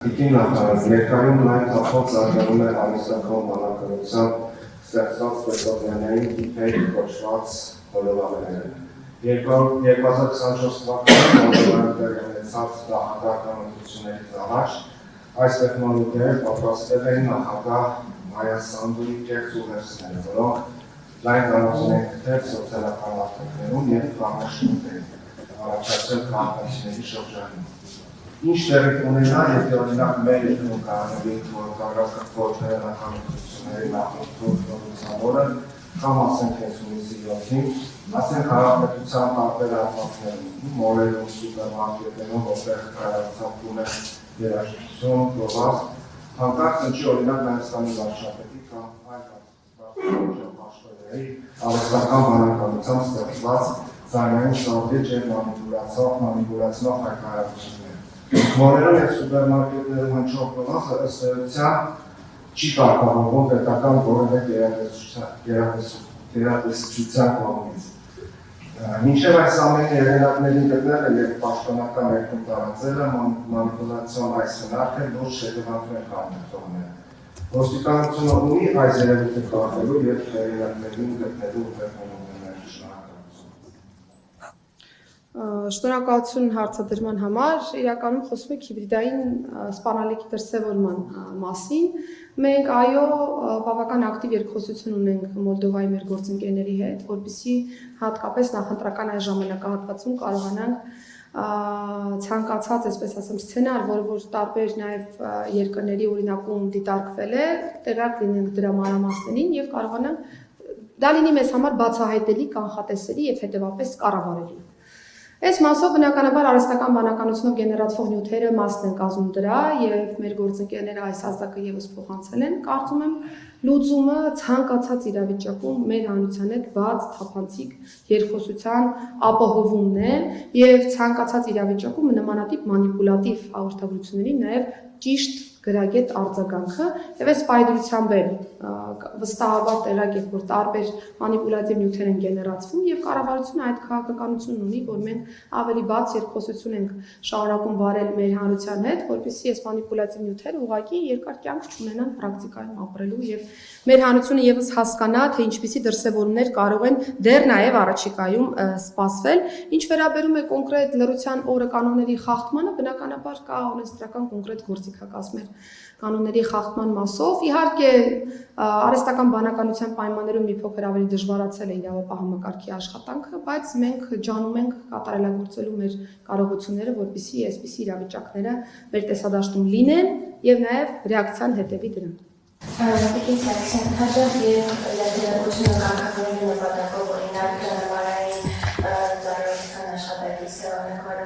Ներկայում լայն կապով զարգանում է արհեստական բանականությամբ ստեղծված պետօրգանային տիպեր կոչված հոլովակները։ 2024 թվականին տեղի ունեցած նախագահական ընտրություններից առաջ այս տեխնոլոգիաները պատրաստվել էին նախագահ Մայա Սանդուի կեղծ ուղերձները, որոնք լայն տարածում են գտել սոցիալական արտաքներում և կանաչնուտերում, առաջացել քաղաքացիների շրջանում։ Ինչ տեղի կունենա, եթե օրինակ մեր երկրում կառավարվի, որ կարգավորական ընտրությունների նախորդության օրը, կամ ասենք հունիսի 7-ին, ասենք հանրապետության տարբեր հատվածներում, մոլերում, սուպերմարկետներում, որտեղ կայացածում է երաժշտություն, գովազդ, հանկարծ ընչի օրինակ Հայաստանի վարչապետի կամ այլ աշխարհների արհեստական բանականությամբ ստեղծված ձայնային շարժիչ և մանիպուլյացնող հայտարարություններ։ Մոլերում և սուպերմարկետներում հնչող գովազդը ըստ էության չի կարգավորվում պետական որևէ գերատեսչության կողմից։ Մինչև այս ամենի հեղինակներին գտնելը և պաշտոնական երկում տարածելը մանիպուլյացիոն այս հնարքը լուրջ հետևանքներ կարող թողնել։ Ոստիկանությունը ունի այս երևույթը կարգելու և հեղինակներին գտնելու ուղղություններ։ Շնորհակալություն հարցադրման համար, իրականում խոսում ենք հիբրիդային սպանալիքի դրսևորման մասին։ Մենք այո, բավական ակտիվ երկխոսություն ունենք Մոլդովայի մեր գործընկերների հետ, որպեսզի հատկապես նախընտրական այս ժամանակահատվածում կարողանանք ցանկացած, այսպես ասեմ, սցենար, որ տարբեր նաև երկրների օրինակում դիտարկվել է, տեղյակ լինենք դրա մանրամասներին եւ կարողանանք դա լինի մեզ համար բացահայտելի, կանխատեսելի եւ հետեւապես կառավարելի։ Այս մասով բնականաբար արհեստական բանականությունով գեներացվող նյութերը մասն են կազմում դրա եւ մեր գործընկերները այս ազդակը եւս փոխանցել են։ Կարծում եմ լուծումը ցանկացած իրավիճակում մեր հանրության հետ բաց, թափանցիկ երկխոսության ապահովումն է եւ ցանկացած իրավիճակում նմանատիպ մանիպուլատիվ հաղորդագրությունների նաեւ ճիշտ գրագետ արձագանքը եւ այս պայծրությամբ է վստահաբար տեղակ է, որ տարբեր մանիպուլատիվ նյութեր են գեներացվում եւ կառավարությունը այդ քաղաքականությունն ունի, որ մենք ավելի բաց երկխոսություն ենք շարունակում վարել մեր հանրության հետ, որպեսզի այս մանիպուլատիվ նյութերը ուղղակի երկար կյանք չունենան պրակտիկայում ապրելու եւ մեր հանրությունը եւս հասկանա, թե ինչպիսի դրսեւորումներ կարող են դեռ նաեւ առաջիկայում սպասվել։ Ինչ վերաբերում է կոնկրետ լրության օրը կանոնների խախտմանը, բնականաբար կա օրենսդրական կոնկրետ գործիքակազմեր կանոնների խախտման մասով։ Իհարկե, արհեստական բանականության պայմաններում մի փոքր ավելի դժվարացել է իրավապահ համակարգի աշխատանքը, բայց մենք ջանում ենք կատարելագործելու մեր կարողությունները, որպեսզի այսպիսի իրավիճակները մեր տեսադաշտում լինեն եւ նաեւ ռեակցիան հետեւի դրան։ Տիկին Սարգսյան, հաջող եւ լրատվությունը կարգավորելու նպատակով օրինակ ծառայության աշխատակից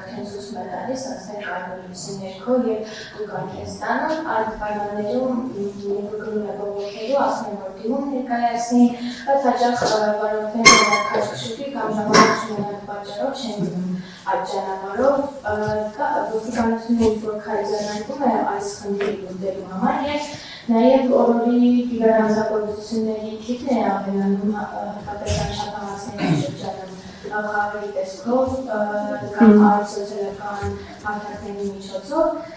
արդեն ցույց է տալիս, ասենք արմունիցի ներքո եւ Ղուրգանստանում այդ պայմաններում ներգրկվում է բողոքելու, ասում են, որ դիմում ներկայացնի, բայց հաջող վարորդները քաշքշուկի կամ ժամանակաշրջանի պատճառով չեն գնում այդ ճանապարհով, ոստիկանությունը ինչ-որ քայլերանգում է այս խնդիրը լուծելու համար եւ նաև օրորի դիվերանսագործությունների թիվն է ավելանում հատկապես անշահամասների շրջանում խաղերի տեսքով կամ այլ սոցիալական հարթակների միջոցով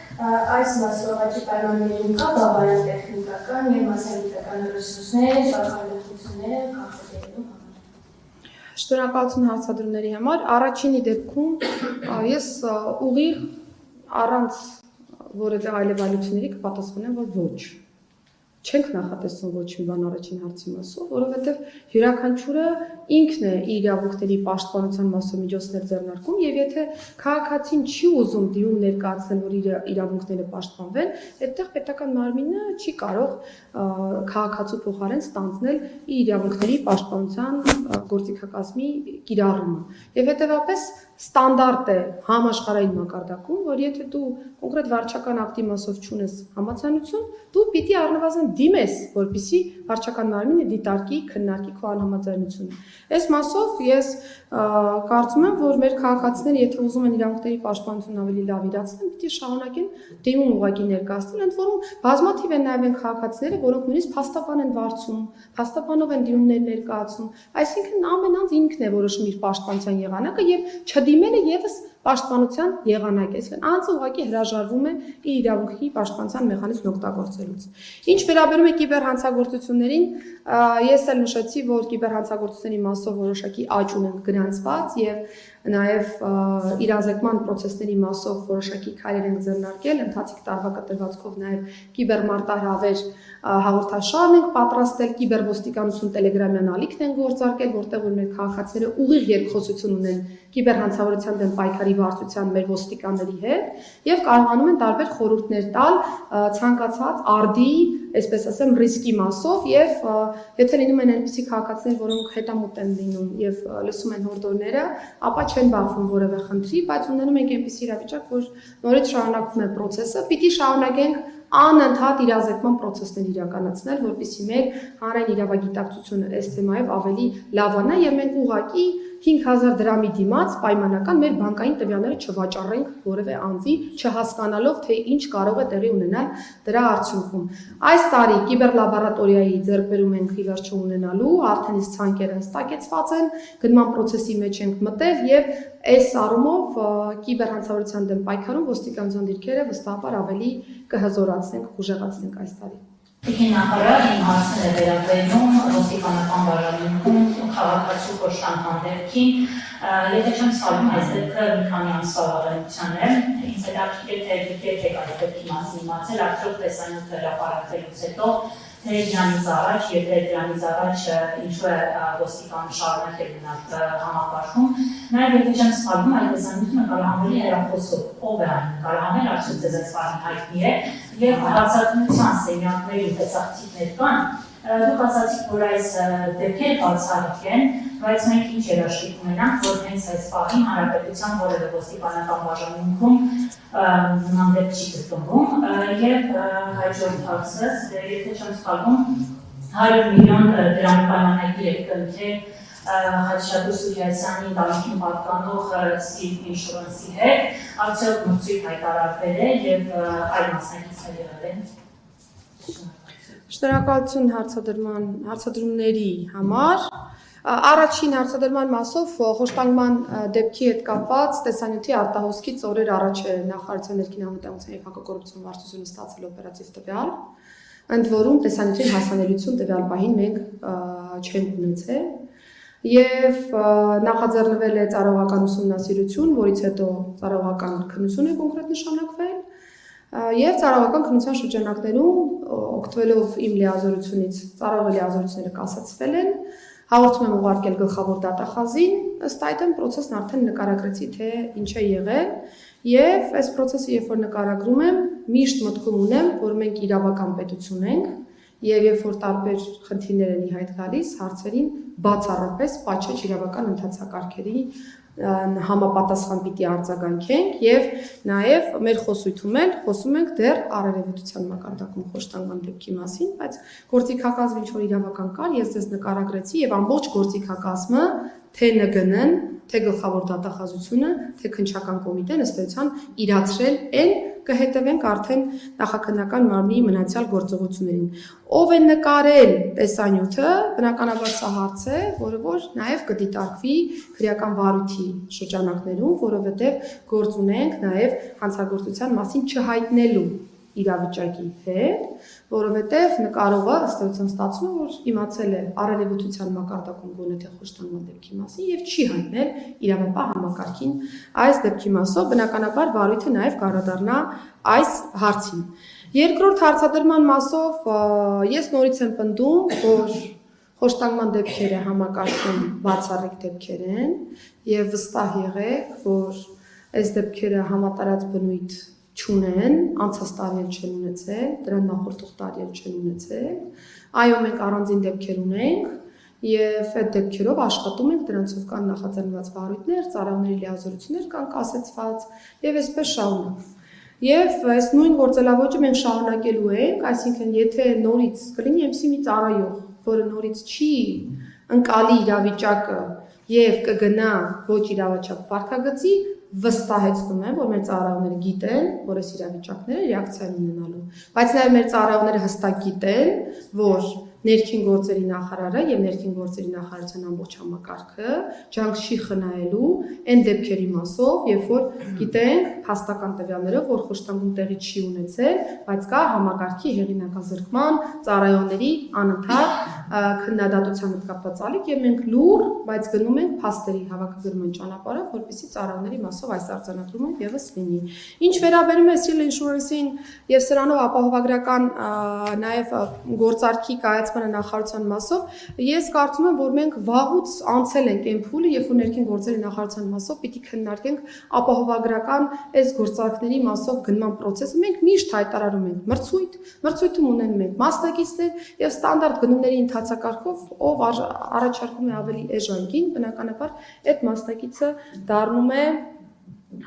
այս մասնավորաճի պայմաններում կա բավարար տեխնիկական եւ մասնագիտական ռեսուրսներ, շահագործությունները կանխատեսելու համար։ Շնորհակալություն հարցադրումների համար։ Առաջինի դեպքում ես ուղիղ առանց որևէ այլևայլությունների կպատասխանեմ, որ ոչ։ Չենք նախատեսում ոչ մի բան առաջին հարցի մասով, որովհետև յուրաքանչյուրը ինքն է իր իրավունքների պաշտպանության մասով միջոցներ ձեռնարկում եւ եթե քաղաքացին չի ուզում դիմում ներկայացնել, որ իր իրավունքները պաշտպանվեն, այդտեղ պետական մարմինը չի կարող քաղաքացու փոխարեն ստանձնել իր իրավունքների պաշտպանության գործիքակազմի կիրառումը։ Եվ հետեւաբար ստանդարտ է համաշխարհային մակարդակում, որ եթե դու կոնկրետ վարչական ակտի մասով չունես համաձայնություն, դու պիտի առնվազն դիմես, որպեսզի վարչական մարմինը դիտարկի, քննարկի քո անհամաձայնությունը։ Այս մասով ես կարծում եմ, որ մեր քաղաքացիները, եթե ուզում են իրավունքների պաշտպանությունն ավելի լավ իրացնել, պիտի շարունակեն դիմում ուղղակի ներկայացնել, ընդ որում բազմաթիվ են նաև են քաղաքացիները, որոնք նույնիսկ փաստաբան են վարձում, փաստաբանով են դիմումներ ներկայացնում, այսինքն ամեն անձ ինքն է որոշում իր պաշտպանության եղանակը եւ չդիմելը եւս պաշտպանության եղանակ է, այսինքն անձը ուղղակի հրաժարվում է իր իրավունքի պաշտպանության մեխանիզմն օգտագործելուց։ Ինչ վերաբերում է կիբերհանցագործություններին, ես էլ նշեցի, որ կիբերհանցագործությունների մասով որոշակի աճ ունենք գրանցված եւ նաև իրազեկման process-ների մասով որոշակի քայլեր են ձեռնարկել, ընթացիկ տարվա կտրվածքով նաև կիբերմարտահրավեր հաղորդաշարն ենք պատրաստել, կիբերոստիկանություն տելեգրամյան ալիքն են գործարկել, որտեղ որ մեր քաղաքացիները ուղիղ երկխոսություն ունեն կիբերհանցավորության դեմ պայքարի վարչության մեր ոստիկանների հետ եւ կարողանում են տարբեր խորհուրդներ տալ ցանկացած արդի, այսպես ասեմ, ռիսկի մասով եւ եթե լինում են այնպիսի քաղաքացիներ, որոնք հետամուտ են լինում եւ լսում են հորդորները, ապա չեն բախվում որևէ խնդրի, բայց ունենում ենք այնպիսի իրավիճակ, որ նորից շարունակվում է process-ը, պիտի շարունակենք անընդհատ իրազեկման process-ներ իրականացնել, որպեսզի մեր հանրային իրավագիտակցությունը այս թեմայով ավելի լավանա եւ մենք ուղղակի 5000 դրամի դիմաց պայմանական մեր բանկային տվյալները չվաճառենք որևէ անձի, չհասկանալով թե ինչ կարող է տեղի ունենալ դրա արդյունքում։ Այս տարի կիբերլաբորատորիայի ձեռքբերում ենք ի վերջո ունենալու, արդեն իսկ ցանկերը հստակեցված են, գնման process-ի մեջ ենք մտել եւ այս առումով կիբերհանցավորության դեմ պայքարում ոստիկանության դիրքերը վստահաբար ավելի կհզորացնենք, կուժեղացնենք այս տարի։ Տիկին նախարար իմ հարցն է վերաբերում ոստիկանական վարժանքում քաղաքացու կոշտանման դեպքին, եթե չեմ սխալվում, այս դեպքը մի քանի ամսվա վարժանության է, ինձ հետաքրքիր է թե եք այս դեպքի մասին իմացել, արդյոք տեսանյութը հրապարակվելուց հետո, թե դրանից առաջ եւ թե դրանից առաջ ինչու է ոստիկանը շարունակել մնալ համակարգում, նաեւ եթե չեմ սխալվում, այդ տեսանյութը նկարահանվել է հեռախոսով, ով է այն նկարահանել, արդյոք ձեզ այս բանը հայտնի է եւ հարձակողության սենյակների տեսախցիկներ կան, դուք ասացիք, որ այս դեպքերը բացառիկ են, բայց մենք ինչ երաշխիք ունենանք, որ հենց այս պահին հանրապետության որևէ ոստիկանական բաժանմունքում նման դեպք չի գտնվում եւ հաջորդ հարցս, եթե չեմ սխալվում, 100 միլիոն դրամի պայմանագիր եք կնքել Հաչատուր Սուրյասյանի ընտանիքին պատկանող Սիվ ինշուրանսի հետ, արդյոք մրցույթ հայտարարվել է եւ այլ մասնակիցներ եղել են։ Շնորհակալություն հարցադրումների համար։ Առաջին հարցադրման մասով խոշտանգման դեպքի հետ կապված տեսանյութի արտահոսքից օրեր առաջ է նախարարության ներքին անվտանգության եւ հակակոռուպցիոն վարչությունը ստացել օպերատիվ տվյալ, ընդ որում տեսանյութի հասանելիություն տվյալ պահին մենք չենք ունեցել եւ նախաձեռնվել է ծառայողական ուսումնասիրություն, որից հետո ծառայողական քննություն է կոնկրետ նշանակվել եւ ծառայողական քննության շրջանակներում օգտվելով իմ լիազորությունից ծառայողի լիազորությունները կասեցվել են, հաղորդում եմ ուղարկել գլխավոր դատախազին, ըստ այդմ process-ն արդեն նկարագրեցի, թե ինչ է եղել եւ այս process-ը երբ որ նկարագրում եմ, միշտ մտքում ունեմ, որ մենք իրավական պետություն ենք եւ երբ որ տարբեր խնդիրներ են ի հայտ գալիս, հարցերին բացառապես պատշաճ իրավական ընթացակարգերի համապատասխան պիտի արձագանքենք եւ նաեւ մեր խոսույթում էլ խոսում ենք դեռ արարևոտության մակարդակում խոշտանգման դեպքի մասին, բայց գործիքակազմը ինչ որ իրավական կար, ես ձեզ նկարագրեցի եւ ամբողջ գործիքակազմը թե ՆԳՆ-ն, թե գլխավոր դատախազությունը, թե քննչական կոմիտեն ըստ էության իրացրել են կհետևենք արդեն նախաքննական մարմնի մնացյալ գործողություններին։ Ով է նկարել տեսանյութը, բնականաբար սա հարց է, որը որ նաև կդիտարկվի քրեական վարույթի շրջանակներում, որովհետև գործ ունենք նաև հանցագործության մասին չհայտնելու իրավիճակի հետ, որովհետև նկարողը ըստ էության ստացվում է, որ իմացել է արարևոտության մակարդակում գոնե թե խոշտանգման դեպքի մասին եւ չի հայտնել իրավապահ համակարգին այս դեպքի մասով, բնականաբար վարույթը նաև կառադառնա այս հարցին։ Երկրորդ հարցադրման մասով ես նորից եմ պնդում, որ խոշտանգման դեպքերը համակարգում բացառիկ դեպքեր են եւ վստահ եղեք, որ այս դեպքերը համատարած բնույթ չունեն, անցած տարի չեն ունեցել, դրան նախորդող տարի չեն ունեցել։ Այո, մենք առանձին դեպքեր ունենք եւ այդ դեպքերով աշխատում ենք, դրանցով կան նախաձեռնված վարույթներ, ծառայողների լիազորություններ կան կասեցված եւ այսպես շարունակ։ Եվ այս նույն գործելավոճը մենք շարունակելու ենք, այսինքն եթե նորից կլինի այնպիսի մի ծառայող, որը նորից չի ընկալի իրավիճակը եւ կգնա ոչ իրավաչափ վարքագծի, վստահեցնում եմ, որ մեր ծառայողները գիտեն, որ այս իրավիճակները ռեակցիա ունենալու, բայց նաև մեր ծառայողները հստակ գիտեն, որ ներքին գործերի նախարարը եւ ներքին գործերի նախարարության ամբողջ համակարգը ջանք չի խնայելու այն դեպքերի մասով, երբ որ գիտենք փաստական տվյալներով, որ խոշտանգում տեղի չի ունեցել, բայց կա համակարգի հեղինակազրկման, ծառայողների անընդհատ քննադատության հետ կապված ալիք եւ մենք լուր, բայց գնում ենք փաստերի հավաքագրման ճանապարհով, որպեսզի ծառայողների մասով այս արձանագրումը եւս լինի։ Ինչ վերաբերում է Seal Insurance-ին եւ սրանով ապահովագրական նաեւ գործարքի կայացմանը նախարարության մասով, ես կարծում եմ, որ մենք վաղուց անցել ենք այն փուլը, երբ որ ներքին գործերի նախարարության մասով պիտի քննարկենք ապահովագրական այս գործարքների մասով գնման process-ը։ Մենք միշտ հայտարարում ենք մրցույթում ունենում ենք մասնակիցներ եւ ստանդարտ գնումների ընթացակարգով, ով առաջարկում է ավելի էժան, բնականաբար այդ մասնակիցը դառնում է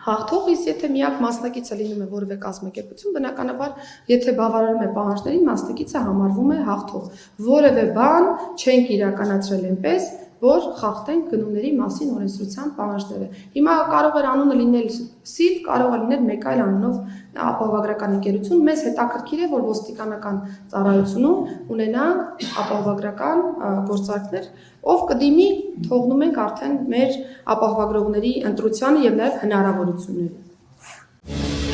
հաղթող, իսկ եթե միակ մասնակիցը լինում է որևէ կազմակերպություն, բնականաբար եթե բավարարում է պահանջներին, մասնակիցը համարվում է հաղթող։ Որևէ բան չենք իրականացրել այնպես, որ խախտենք գնումների մասին օրենսդրության պահանջները։ Հիմա կարող էր անունը լինել SIL, կարող է լինել մեկ այլ անունով ապահովագրական ընկերություն։ Մեզ հետաքրքիր է, որ ոստիկանական ծառայությունում ունենանք ապահովագրական գործարքներ, ով կդիմի, թողնում ենք արդեն մեր ապահովագրողների ընտրությանը եւ նաեւ հնարավորություններին։